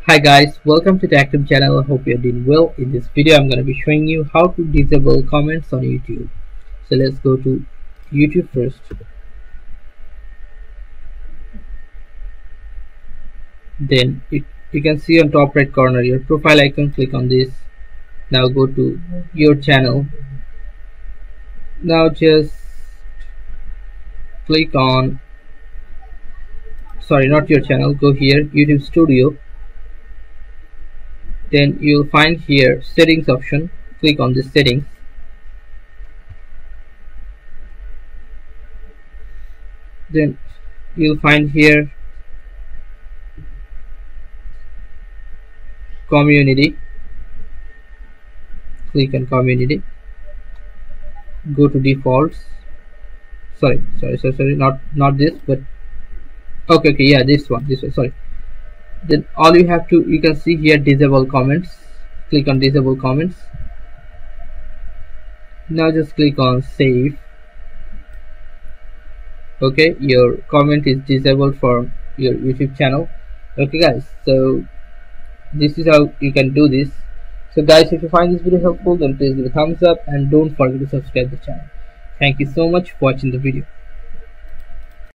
Hi guys, welcome to the Active channel. I hope you're doing well. In this video I'm going to be showing you how to disable comments on YouTube. So let's go to YouTube first. Then you can see on top right corner your profile icon. Click on this. Now go to your channel. Now just click on, sorry, not your channel, go here, YouTube Studio. Then you'll find here settings option. Click on this settings. Then you'll find here community. Click on community. Go to defaults. Sorry, not this, but okay, yeah, this one, sorry. Then all you have to, you can see here disable comments. Click on disable comments. Now just click on save. Okay, your comment is disabled for your YouTube channel. Okay guys, so this is how you can do this. So guys, if you find this video helpful, then please give a thumbs up and don't forget to subscribe the channel. Thank you so much for watching the video.